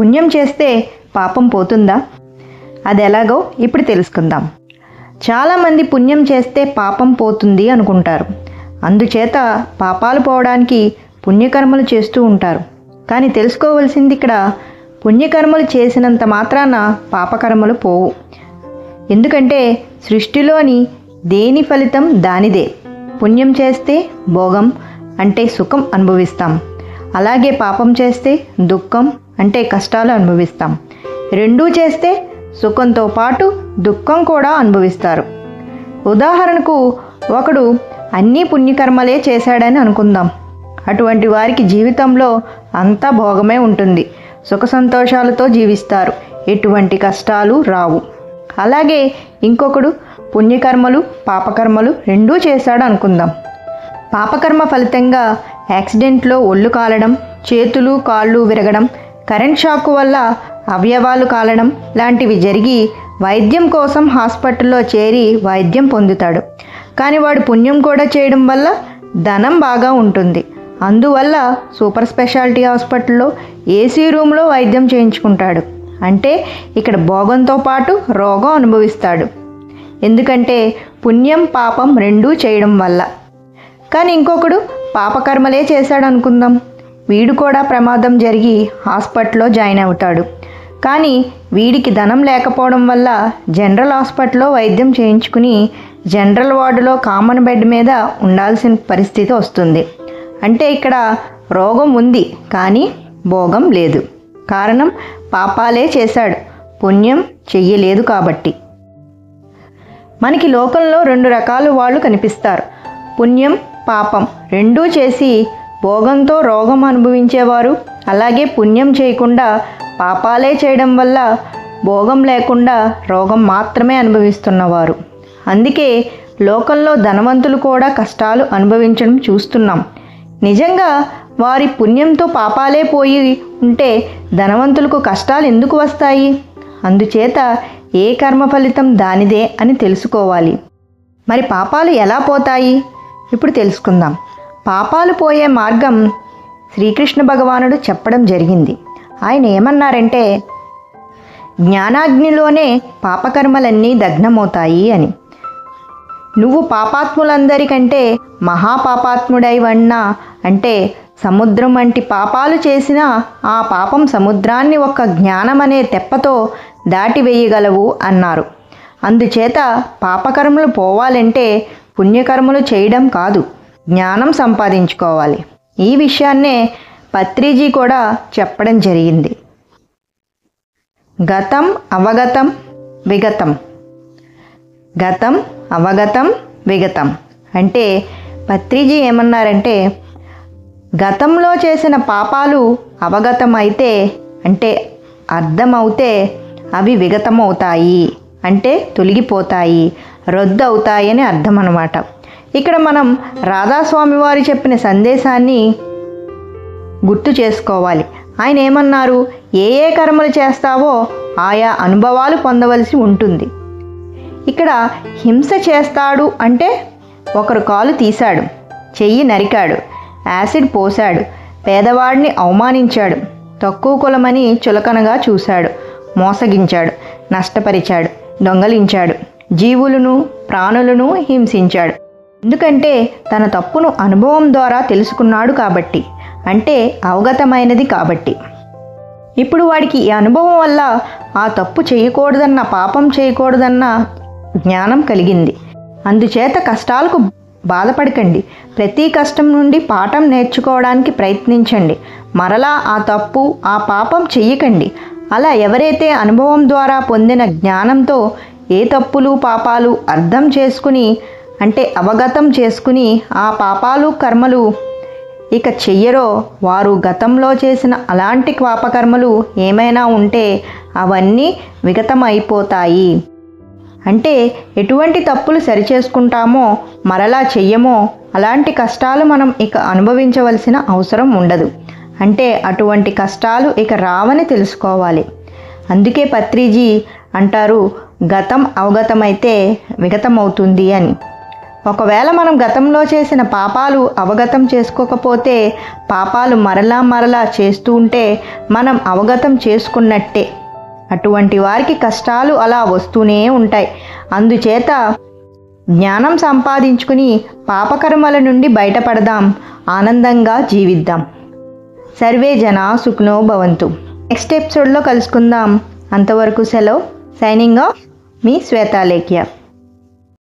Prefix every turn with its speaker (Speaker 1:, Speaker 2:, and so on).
Speaker 1: పుణ్యం చేస్తే పాపం పోతుందా? అది ఎలాగో ఇప్పుడు తెలుసుకుందాం. చాలామంది పుణ్యం చేస్తే పాపం పోతుంది అనుకుంటారు. అందుచేత పాపాలు పోవడానికి పుణ్యకర్మలు చేస్తూ ఉంటారు. కానీ తెలుసుకోవలసింది ఇక్కడ పుణ్యకర్మలు చేసినంత మాత్రాన పాపకర్మలు పోవు. ఎందుకంటే సృష్టిలోని దేని ఫలితం దానిదే. పుణ్యం చేస్తే భోగం అంటే సుఖం అనుభవిస్తాం. అలాగే పాపం చేస్తే దుఃఖం అంటే కష్టాలు అనుభవిస్తాం. రెండూ చేస్తే సుఖంతో పాటు దుఃఖం కూడా అనుభవిస్తారు. ఉదాహరణకు ఒకడు అన్ని పుణ్యకర్మలే చేశాడని అనుకుందాం. అటువంటి వారికి జీవితంలో అంతా భోగమే ఉంటుంది. సుఖ సంతోషాలతో జీవిస్తారు. ఎటువంటి కష్టాలు రావు. అలాగే ఇంకొకడు పుణ్యకర్మలు పాపకర్మలు రెండూ చేశాడు అనుకుందాం. పాపకర్మ ఫలితంగా యాక్సిడెంట్లో ఒళ్ళు కాలడం, చేతులు కాళ్ళు విరగడం, కరెంట్ షాక్ వల్ల అవయవాలు కాలడం లాంటివి జరిగి వైద్యం కోసం హాస్పిటల్లో చేరి వైద్యం పొందుతాడు. కానీ వాడు పుణ్యం కూడా చేయడం వల్ల ధనం బాగా ఉంటుంది. అందువల్ల సూపర్ స్పెషాలిటీ హాస్పిటల్లో ఏసీ రూమ్లో వైద్యం చేయించుకుంటాడు. అంటే ఇక్కడ భోగంతో పాటు రోగం అనుభవిస్తాడు. ఎందుకంటే పుణ్యం పాపం రెండూ చేయడం వల్ల. కానీ ఇంకొకడు పాపకర్మలే చేశాడు అనుకుందాం. వీడు కూడా ప్రమాదం జరిగి హాస్పిటల్లో జాయిన్ అవుతాడు. కానీ వీడికి ధనం లేకపోవడం వల్ల జనరల్ హాస్పిటల్లో వైద్యం చేయించుకుని జనరల్ వార్డులో కామన్ బెడ్ మీద ఉండాల్సిన పరిస్థితి వస్తుంది. అంటే ఇక్కడ రోగం ఉంది కానీ భోగం లేదు. కారణం పాపాలే చేశాడు, పుణ్యం చెయ్యలేదు కాబట్టి. మనకి లోకంలో రెండు రకాల వాళ్ళు కనిపిస్తారు. పుణ్యం పాపం రెండూ చేసి భోగంతో రోగం అనుభవించేవారు, అలాగే పుణ్యం చేయకుండా పాపాలే చేయడం వల్ల భోగం లేకుండా రోగం మాత్రమే అనుభవిస్తున్నవారు. అందుకే లోకంలో ధనవంతులు కూడా కష్టాలు అనుభవించడం చూస్తున్నాం. నిజంగా వారి పుణ్యంతో పాపాలే పోయి ఉంటే ధనవంతులకు కష్టాలు ఎందుకు వస్తాయి? అందుచేత ఏ కర్మ ఫలితం దానిదే అని తెలుసుకోవాలి. మరి పాపాలు ఎలా పోతాయి? ఇప్పుడు తెలుసుకుందాం. పాపాలు పోయే మార్గం శ్రీకృష్ణ భగవానుడు చెప్పడం జరిగింది. ఆయన ఏమన్నారంటే, జ్ఞానాగ్నిలోనే పాపకర్మలన్నీ దగ్నమవుతాయి అని. నువ్వు పాపాత్ములందరికంటే మహాపాపాత్ముడైవన్నా అంటే సముద్రం వంటి పాపాలు చేసినా ఆ పాపం సముద్రాన్ని ఒక జ్ఞానం అనే తెప్పతో దాటివేయగలవు అన్నారు. అందుచేత పాపకర్మలు పోవాలంటే పుణ్యకర్మలు చేయడం కాదు, జ్ఞానం సంపాదించుకోవాలి. ఈ విషయాన్నే పత్రిజీ కూడా చెప్పడం జరిగింది. గతం అవగతం విగతం. గతం అవగతం విగతం అంటే పత్రిజీ ఏమన్నారంటే, గతంలో చేసిన పాపాలు అవగతమైతే అంటే అర్థమవుతే అవి విగతమవుతాయి అంటే తొలగిపోతాయి, రద్దు అవుతాయని అర్థం అన్నమాట. ఇక్కడ మనం రాధాస్వామి వారు చెప్పిన సందేశాన్ని గుర్తు చేసుకోవాలి. ఆయన ఏమన్నారు, ఏ ఏ కర్మలు చేస్తావో ఆయా అనుభవాలు పొందవలసి ఉంటుంది. ఇక్కడ హింస చేస్తాడు అంటే ఒకరు కాలు తీశాడు, చెయ్యి నరికాడు, యాసిడ్ పోశాడు, పేదవాడిని అవమానించాడు, తక్కువ కులమని చులకనగా చూశాడు, మోసగించాడు, నష్టపరిచాడు, దొంగలించాడు, జీవులను ప్రాణులను హింసించాడు. ఎందుకంటే తన తప్పును అనుభవం ద్వారా తెలుసుకున్నాడు కాబట్టి, అంటే అవగతమైనది కాబట్టి. ఇప్పుడు వాడికి ఈ అనుభవం వల్ల ఆ తప్పు చేయకూడదన్న, పాపం చేయకూడదన్న జ్ఞానం కలిగింది. అందుచేత కష్టాలకు బాధపడకండి. ప్రతి కష్టం నుండి పాఠం నేర్చుకోవడానికి ప్రయత్నించండి. మరలా ఆ తప్పు ఆ పాపం చెయ్యకండి. అలా ఎవరైతే అనుభవం ద్వారా పొందిన జ్ఞానంతో ఏ తప్పులు పాపాలు అర్థం చేసుకుని అంటే అవగతం చేసుకుని ఆ పాపాలు కర్మలు ఇక చెయ్యరో వారు గతంలో చేసిన అలాంటి పాపకర్మలు ఏమైనా ఉంటే అవన్నీ విగతం అయిపోతాయి. అంటే ఎటువంటి తప్పులు సరిచేసుకుంటామో మరలా చెయ్యమో అలాంటి కష్టాలు మనం ఇక అనుభవించవలసిన అవసరం ఉండదు. అంటే అటువంటి కష్టాలు ఇక రావని తెలుసుకోవాలి. అందుకే పత్రిజీ అంటారు, గతం అవగతమైతే విగతమవుతుంది అని. ఒకవేళ మనం గతంలో చేసిన పాపాలు అవగతం చేసుకోకపోతే పాపాలు మరలా చేస్తూ ఉంటే మనం అవగతం చేసుకున్నట్టే. అటువంటి వారికి కష్టాలు అలా వస్తూనే ఉంటాయి. అందుచేత జ్ఞానం సంపాదించుకుని పాపకర్మల నుండి బయటపడదాం, ఆనందంగా జీవిద్దాం. సర్వే జనా సుఖినో భవంతు. నెక్స్ట్ ఎపిసోడ్లో కలుసుకుందాం. అంతవరకు సెలవు. సైనింగ్ ఆఫ్, మీ శ్వేతాలేఖ్య.